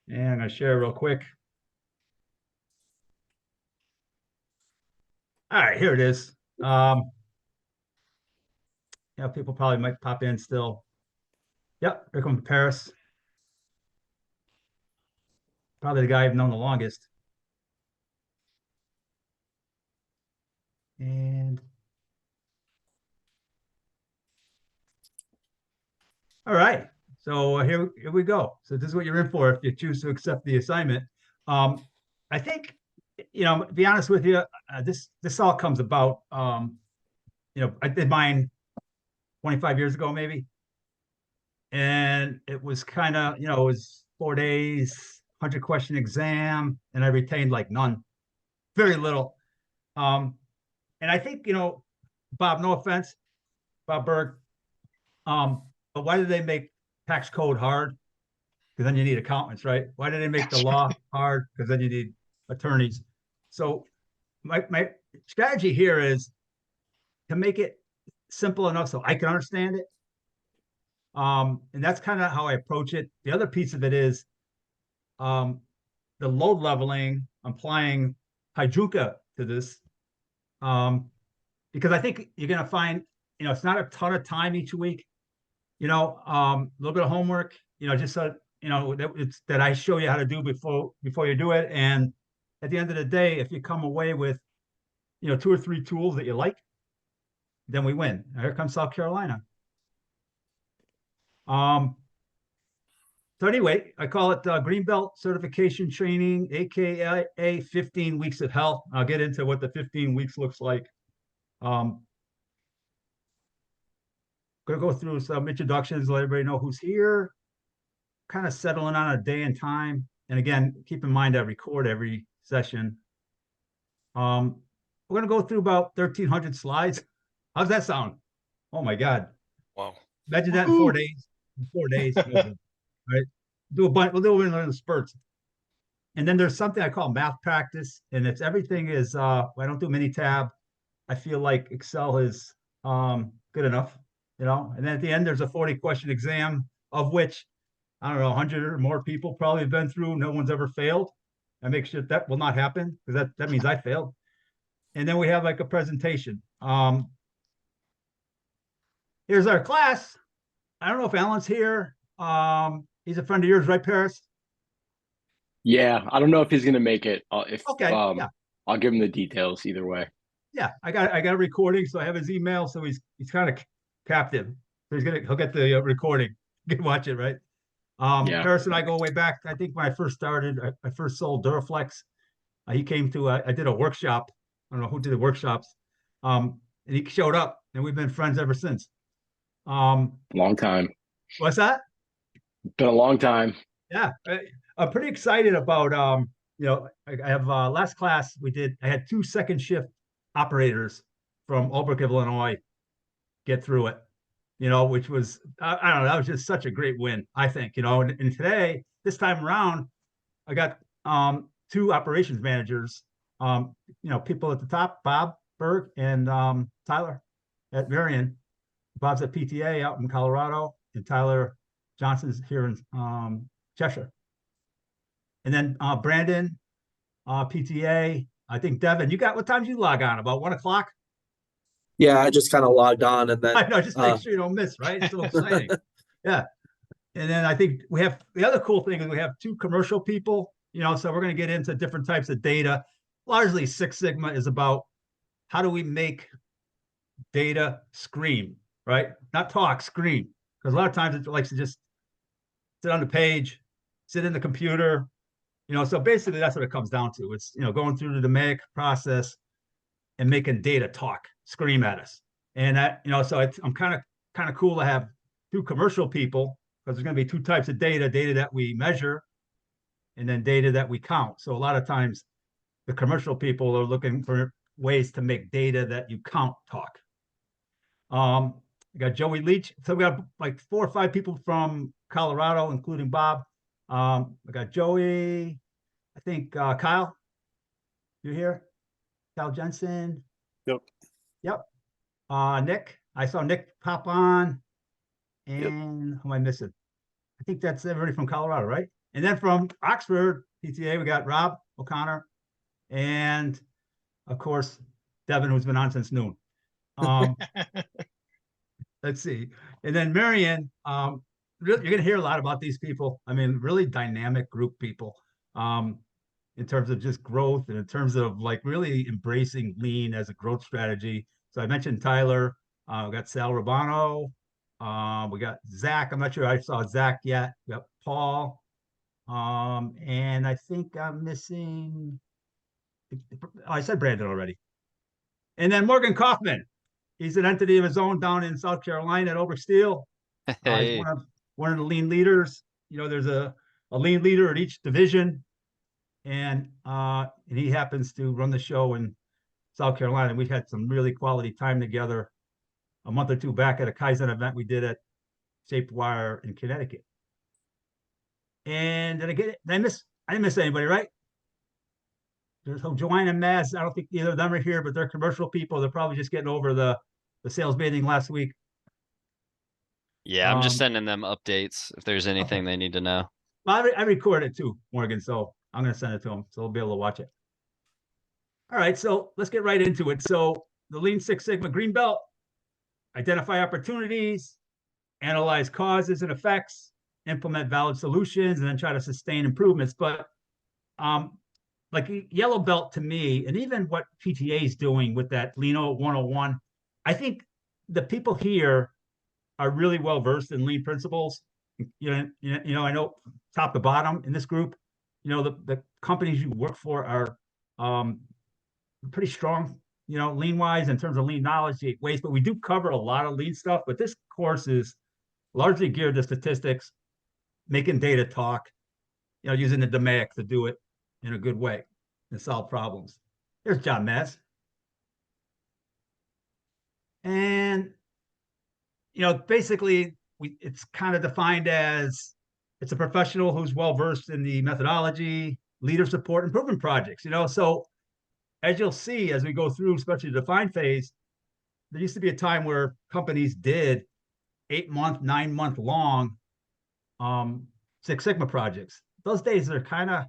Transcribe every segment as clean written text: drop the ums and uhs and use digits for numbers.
And I'm gonna share real quick. All right, here it is. People probably might pop in still. Yep, here comes Paris. Probably the guy I've known the longest. And all right, so here we go. So this is what you're in for if you choose to accept the assignment. I think, to be honest with you, this all comes about. I did mine 25 years ago, maybe, and it was kind of, it was 4 days, 100-question exam, and I retained like none, very little. And I think, Bob, no offense, Bob Berg, but why did they make tax code hard? Because then you need accountants, right? Why did they make the law hard? Because then you need attorneys. So my strategy here is to make it simple enough so I can understand it. And that's kind of how I approach it. The other piece of it is the load leveling, applying Hydruka to this. Because I think you're going to find, it's not a ton of time each week, a little bit of homework, just so, that I show you how to do before you do it. And at the end of the day, if you come away with, 2 or 3 tools that you like, then we win. Here comes South Carolina. So anyway, I call it Greenbelt Certification Training, AKA 15 weeks of health. I'll get into what the 15 weeks looks like. Gonna go through some introductions, let everybody know who's here, kind of settling on a day and time. And again, keep in mind I record every session. We're gonna go through about 1,300 slides. How's that sound? Oh my God. Wow. Imagine that in 4 days. In 4 days. Right? Do a bunch, we'll do it in spurts. And then there's something I call math practice, and it's everything is I don't do mini tab. I feel like Excel is good enough, and then at the end there's a 40-question exam, of which I don't know, 100 or more people probably have been through. No one's ever failed. I make sure that will not happen, because that means I failed. And then we have like a presentation. Here's our class. I don't know if Alan's here. He's a friend of yours, right, Paris? Yeah, I don't know if he's gonna make it. Okay, yeah. I'll give him the details either way. Yeah, I got a recording, so I have his email. So he's kind of captive. So he'll get the recording. You can watch it, right? Yeah. Paris and I go way back. I think when I first started, I first sold Duraflex. He came to I did a workshop. I don't know who did the workshops. And he showed up, and we've been friends ever since. Long time. What's that? Been a long time. Yeah, I'm pretty excited about I have last class I had 2 second shift operators from Albrook, Illinois get through it, which was I don't know, that was just such a great win, I think, and today, this time around, I got 2 operations managers, people at the top, Bob Berg and Tyler at Marion. Bob's at PTA out in Colorado, and Tyler Johnson's here in Cheshire. And then Brandon, PTA. I think Devin, what time did you log on? About 1 o'clock? Yeah, I just kind of logged on, and then I know, just make sure you don't miss, right? It's so exciting. Yeah. And then I think we have the other cool thing is we have 2 commercial people, so we're going to get into different types of data. Largely Six Sigma is about how do we make data scream, right? Not talk, scream. Because a lot of times it likes to just sit on the page, sit in the computer, so basically that's what it comes down to. It's, going through the DMAIC process and making data talk, scream at us. And that, so I'm kind of cool to have 2 commercial people, because there's going to be 2 types of data that we measure and then data that we count. So a lot of times the commercial people are looking for ways to make data that you count talk. We got Joey Leach. So we got like 4 or 5 people from Colorado, including Bob. I got Joey, I think Kyle, you're here? Kyle Jensen. Yep. Nick, I saw Nick pop on. And Yep. who am I missing? I think that's everybody from Colorado, right? And then from Oxford PTA, we got Rob O'Connor and of course, Devin, who's been on since noon. Let's see. And then Marion, you're going to hear a lot about these people. I mean, really dynamic group people in terms of just growth and in terms of like really embracing lean as a growth strategy. So I mentioned Tyler. We got Sal Rubano. We got Zach. I'm not sure I saw Zach yet. We got Paul. And I think I'm missing. I said Brandon already. And then Morgan Kaufman. He's an entity of his own down in South Carolina at Oversteel. He's Hey, one of the lean leaders. You know, there's a lean leader at each division, and he happens to run the show in South Carolina. We've had some really quality time together a month or two back at a Kaizen event we did at Shaped Wire in Connecticut. And did I get it? I didn't miss anybody, right? There's Joanne and Maz. I don't think either of them are here, but they're commercial people. They're probably just getting over the sales meeting last week. yeah, I'm just Um, sending them updates if there's anything they need to know. Well, I record it too, Morgan, so I'm going to send it to them, so they'll be able to watch it. All right, so let's get right into it. So the Lean Six Sigma Green Belt, identify opportunities, analyze causes and effects, implement valid solutions, and then try to sustain improvements. But like Yellow Belt to me, and even what PTA is doing with that Lean 101, I think the people here are really well versed in lean principles. I know top to bottom in this group, the companies you work for are pretty strong, lean wise in terms of lean knowledge, waste, but we do cover a lot of lean stuff. But this course is largely geared to statistics, making data talk, using the DMAIC to do it in a good way and solve problems. Here's John Mess. And basically it's kind of defined as it's a professional who's well versed in the methodology, leader support, improvement projects. So as you'll see as we go through, especially the define phase, there used to be a time where companies did 8-month, 9-month long Six Sigma projects. Those days are kind of,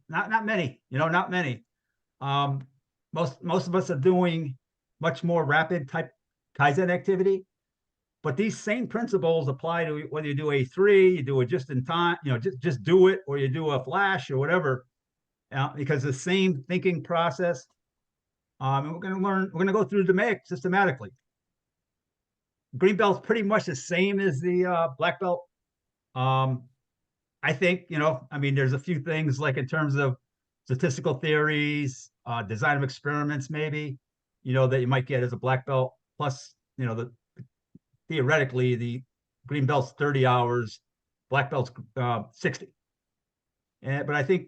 not many. Not many. Most of us are doing much more rapid type Kaizen activity. But these same principles apply to whether you do A3, you do it just in time, just do it, or you do a flash or whatever, because the same thinking process. And we're going to go through the DMAIC systematically. Green belt's pretty much the same as the black belt. I think, there's a few things like in terms of statistical theories, design of experiments, maybe, that you might get as a black belt. Plus, theoretically, the green belt's 30 hours, black belt's 60. But I think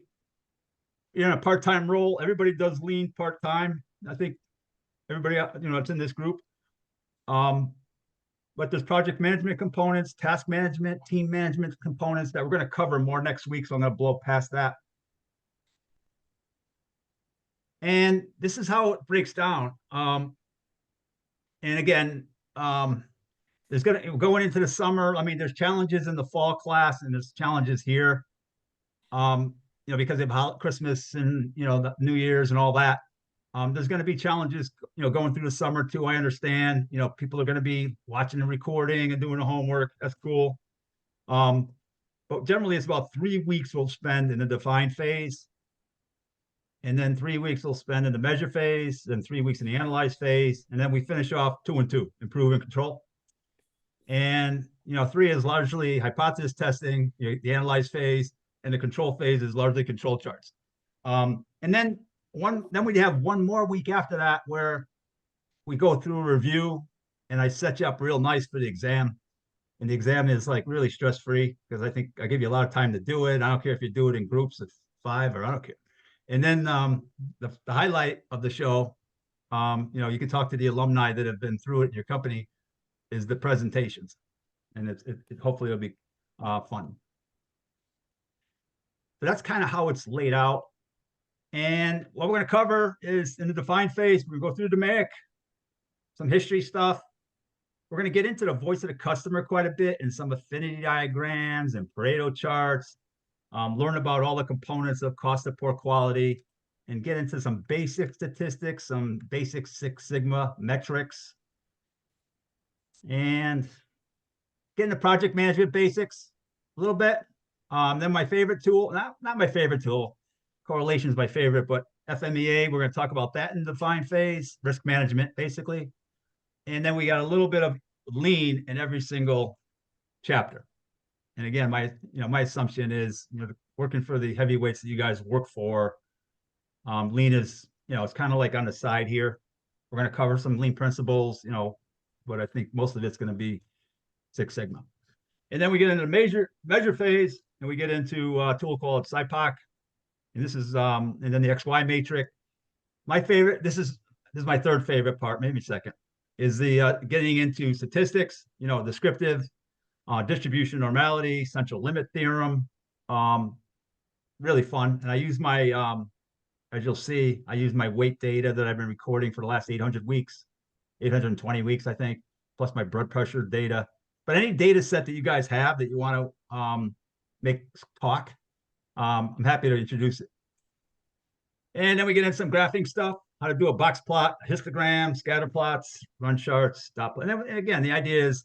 you're in a part-time role. Everybody does lean part-time. I think everybody, it's in this group. But there's project management components, task management, team management components that we're going to cover more next week. So I'm going to blow past that. And this is how it breaks down. And again, there's going into the summer. There's challenges in the fall class and there's challenges here, because of Christmas and, the New Year's and all that. There's going to be challenges, going through the summer too. I understand, people are going to be watching the recording and doing the homework. That's cool. But generally it's about 3 weeks we'll spend in the define phase. And then 3 weeks we'll spend in the measure phase, then 3 weeks in the analyze phase. And then we finish off 2 and 2, improve and control. And, 3 is largely hypothesis testing, the analyze phase, and the control phase is largely control charts. And then we have one more week after that where we go through a review and I set you up real nice for the exam. And the exam is like really stress-free because I think I give you a lot of time to do it. I don't care if you do it in groups of 5 or I don't care. And then the highlight of the show, you can talk to the alumni that have been through it in your company, is the presentations. And hopefully it'll be fun. So that's kind of how it's laid out. And what we're going to cover is in the define phase, we're going to go through the DMAIC, some history stuff. we're going to get into the voice of the customer quite a bit and some affinity diagrams and Pareto charts. Learn about all the components of cost of poor quality and get into some basic statistics, some basic Six Sigma metrics, and get into project management basics a little bit. Then my favorite tool, not my favorite tool, correlation is my favorite, but FMEA, we're going to talk about that in the define phase, risk management, basically. And then we got a little bit of lean in every single chapter. And again, my assumption is, working for the heavyweights that you guys work for, lean is, it's kind of like on the side here. We're going to cover some lean principles, but I think most of it's going to be Six Sigma. And then we get into the measure phase, and we get into a tool called SIPOC. And this is, and then the XY matrix. My favorite, this is my third favorite part, maybe second, is the getting into statistics, descriptive, distribution normality, central limit theorem. Really fun. And I use my, as you'll see, I use my weight data that I've been recording for the last 800 weeks, 820 weeks, I think, plus my blood pressure data. But any data set that you guys have that you want to make talk, I'm happy to introduce it. And then we get into some graphing stuff, how to do a box plot, a histogram, scatter plots, run charts, stop. And then again, the idea is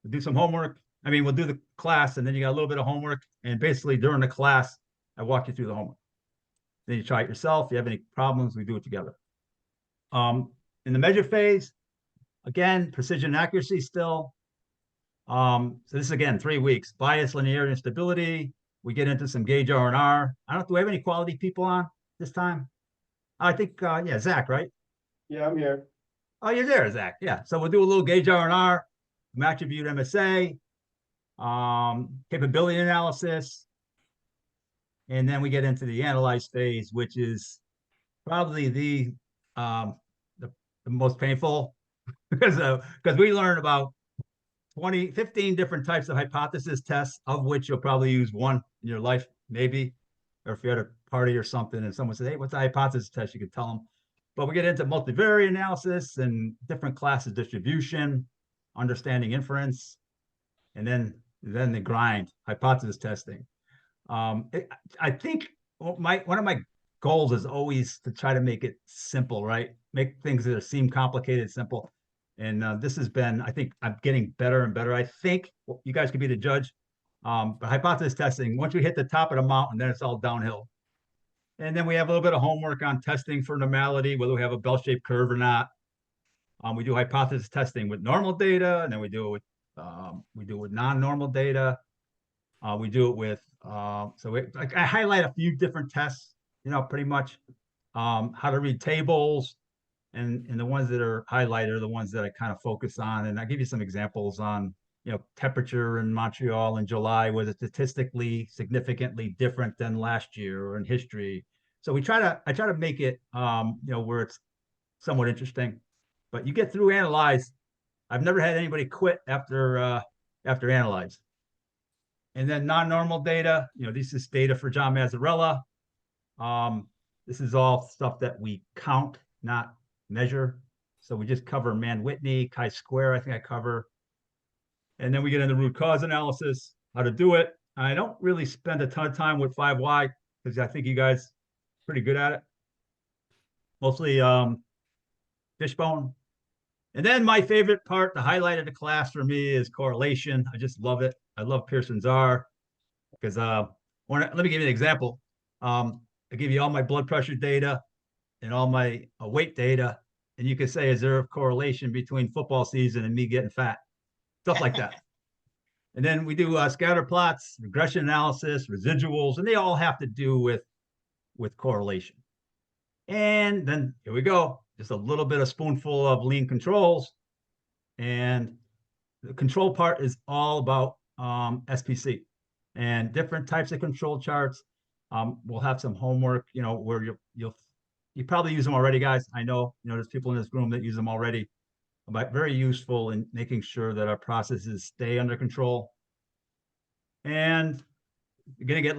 to do some homework. I mean, we'll do the class and then you got a little bit of homework. And basically during the class, I walk you through the homework. Then you try it yourself. If you have any problems, we do it together. In the measure phase, again, precision and accuracy still. So this is again 3 weeks. Bias, linearity, and stability. We get into some gauge R&R. I don't. Do we have any quality people on this time? I think yeah, Zach, right? Yeah, I'm here. Oh, you're there, Zach. Yeah. So we'll do a little gauge R&R, attribute MSA, capability analysis, and then we get into the analyze phase, which is probably the most painful because we learn about 15 different types of hypothesis tests, of which you'll probably use one in your life, maybe. Or if you're at a party or something and someone says, hey, what's a hypothesis test? You can tell them. But we get into multivariate analysis and different classes distribution, understanding inference, and then the grind, hypothesis testing. I think one of my goals is always to try to make it simple, right? Make things that seem complicated simple. And this has been, I think I'm getting better and better. I think you guys could be the judge. But hypothesis testing, once we hit the top of the mountain, then it's all downhill. And then we have a little bit of homework on testing for normality, whether we have a bell-shaped curve or not. We do hypothesis testing with normal data, and then we do it with non-normal data. We do it with I highlight a few different tests, pretty much how to read tables, and the ones that are highlighted are the ones that I kind of focus on. And I give you some examples on, temperature in Montreal in July was statistically significantly different than last year or in history. So I try to make it, where it's somewhat interesting. But you get through analyze. I've never had anybody quit after analyze. And then non-normal data, this is data for John Mazzarella. This is all stuff that we count, not measure. So we just cover Mann-Whitney, chi-square, I think I cover. And then we get into root cause analysis, how to do it. I don't really spend a ton of time with 5Y because I think you guys are pretty good at it. Mostly fishbone. And then my favorite part, the highlight of the class for me is correlation. I just love it. I love Pearson's R because let me give you an example. I give you all my blood pressure data and all my weight data, and you can say, is there a correlation between football season and me getting fat? Stuff like that. And then we do scatter plots, regression analysis, residuals, and they all have to do with correlation. And then here we go. Just a little bit of spoonful of lean controls. And the control part is all about SPC and different types of control charts. We'll have some homework, where you probably use them already, guys. I know, there's people in this room that use them already, but very useful in making sure that our processes stay under control. And you're going to get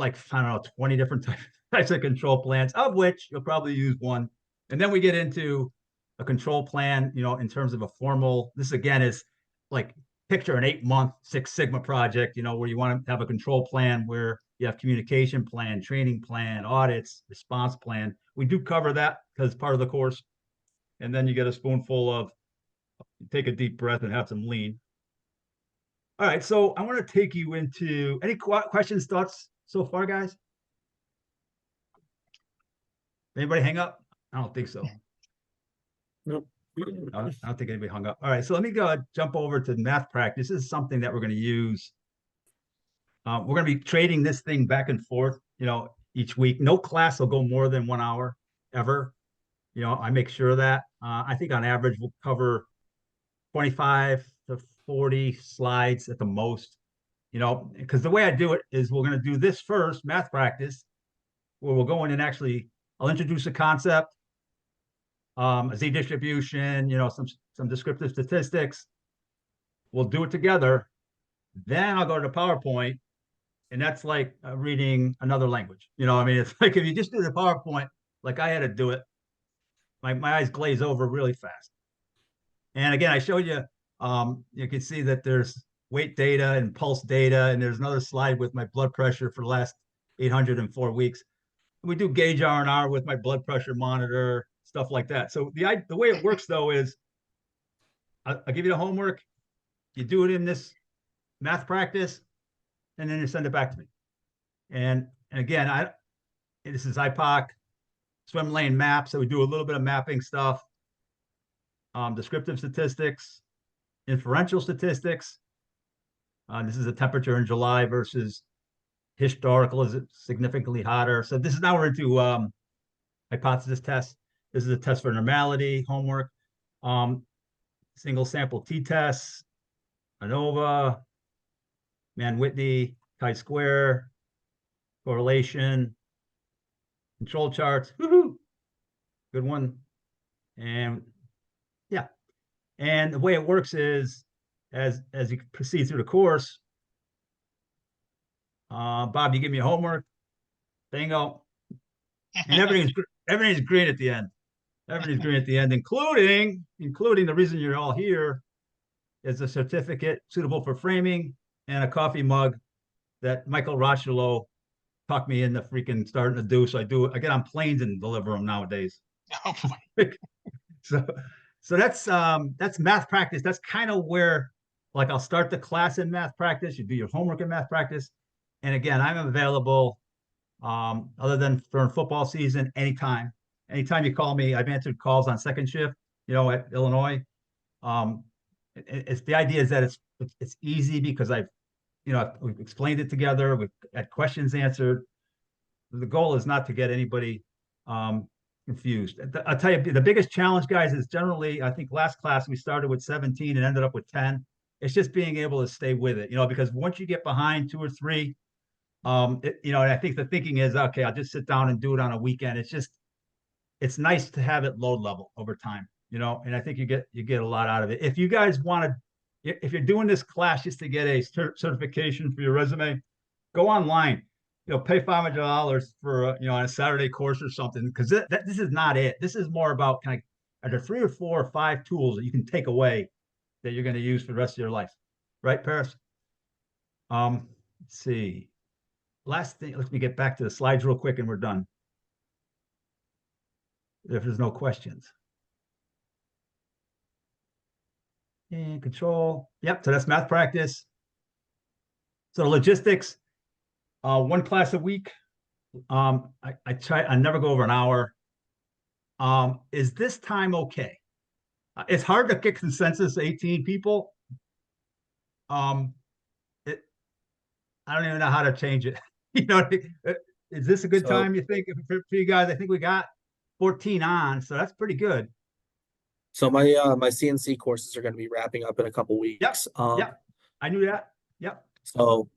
20 different types of control plans, of which you'll probably use one. And then we get into a control plan, in terms of a formal, this again is like picture an 8-month Six Sigma project, where you want to have a control plan, where you have communication plan, training plan, audits, response plan. We do cover that because part of the course. And then you get a spoonful of, take a deep breath and have some lean. All right, so I want to take you into any questions, thoughts so far, guys? Anybody hang up? I don't think so. Nope. I don't think anybody hung up. All right, so let me go jump over to math practice. This is something that we're going to use. We're going to be trading this thing back and forth, each week. No class will go more than 1 hour ever. I make sure of that. I think on average we'll cover 25 to 40 slides at the most, because the way I do it is we're going to do this first, math practice, where we'll go in and actually, I'll introduce a concept, a Z distribution, some descriptive statistics. We'll do it together. Then I'll go to the PowerPoint, and that's like reading another language. It's like if you just do the PowerPoint, like I had to do it, my eyes glaze over really fast. And again, I showed you, you can see that there's weight data and pulse data, and there's another slide with my blood pressure for the last 804 weeks. We do gauge R&R with my blood pressure monitor, stuff like that. So the way it works though is I'll give you the homework, you do it in this math practice, and then you send it back to me. And again, this is IPOC, swim lane map. So we do a little bit of mapping stuff, descriptive statistics, inferential statistics. This is the temperature in July versus historical. Is it significantly hotter? So this is now we're into hypothesis tests. This is a test for normality, homework, single sample t-tests, ANOVA, Mann-Whitney, chi-square, correlation, control charts. Woohoo! Good one. And yeah. And the way it works is as you proceed through the course, Bob, you give me a homework, bingo. And everything's green at the end. Everything's green at the end, including the reason you're all here is a certificate suitable for framing and a coffee mug that Michael Rochelo talked me into freaking starting to do. So I get on planes and deliver them nowadays. Oh, So that's math practice. That's kind of where, like, I'll start the class in math practice. You do your homework in math practice. And again, I'm available other than for football season, anytime you call me. I've answered calls on second shift, at Illinois. It's the idea is that it's easy because we've explained it together. We've had questions answered. The goal is not to get anybody confused. I'll tell you, the biggest challenge, guys, is generally, I think last class we started with 17 and ended up with 10. It's just being able to stay with it, because once you get behind 2 or 3, and I think the thinking is, okay, I'll just sit down and do it on a weekend. It's nice to have it load level over time, and I think you get a lot out of it. If you guys if you're doing this class just to get a certification for your resume, go online, pay $500 for, on a Saturday course or something, because this is not it. This is more about are there 3 or 4 or 5 tools that you can take away that you're going to use for the rest of your life. Right, Paris? Let's see. Last thing, let me get back to the slides real quick and we're done. If there's no questions. And control. Yep, so that's math practice. So logistics, 1 class a week. I never go over an hour. Is this time okay? It's hard to get consensus, 18 people. I don't even know how to change it. Is this a good time, you think, for you guys? I think we got 14 on, so that's pretty good. So my CNC courses are going to be wrapping up in a couple weeks. Yep. I knew that. Yep. So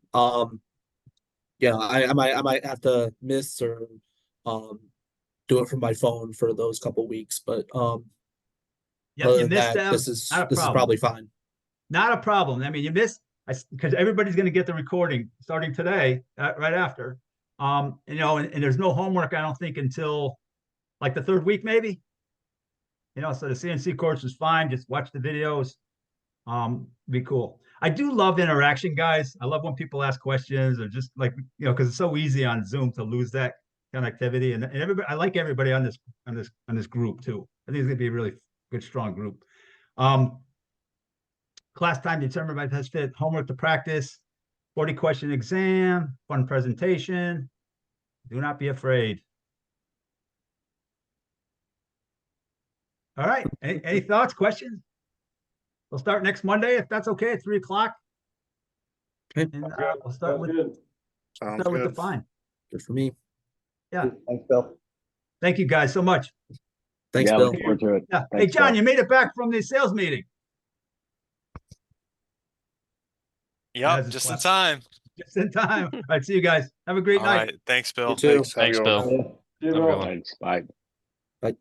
yeah, I might have to miss or do it from my phone for those couple weeks, but Yeah, other you than missed that, them. this is Not a problem. probably fine. Not a problem. I mean, you missed, because everybody's going to get the recording starting today, right after. And there's no homework, I don't think, until like the 3rd week, maybe. So the CNC course is fine. Just watch the videos. Be cool. I do love interaction, guys. I love when people ask questions or just like, because it's so easy on Zoom to lose that connectivity. And everybody, I like everybody on this group too. I think it's gonna be a really good, strong group. Class time determined by test fit, homework to practice, 40-question exam, fun presentation. Do not be afraid. All right. Any thoughts, questions? We'll start next Monday, if that's okay, at 3 o'clock. Okay. And we'll start with Sounds the good. fine. Good for me. Yeah. Thanks, Bill. Thank you guys so much. Thanks, Yeah, Bill. looking forward to it. Yeah. Hey, Thanks, John, Bill. you made it back from the sales meeting. Yep, As it's just in left. time. Just in time. All right. See you guys. Have a great All night. right, thanks, Bill. You too. Thanks. Have a Thanks, good one. Bill. Yeah. See you, Have a Bill. good one. Thanks. Bye.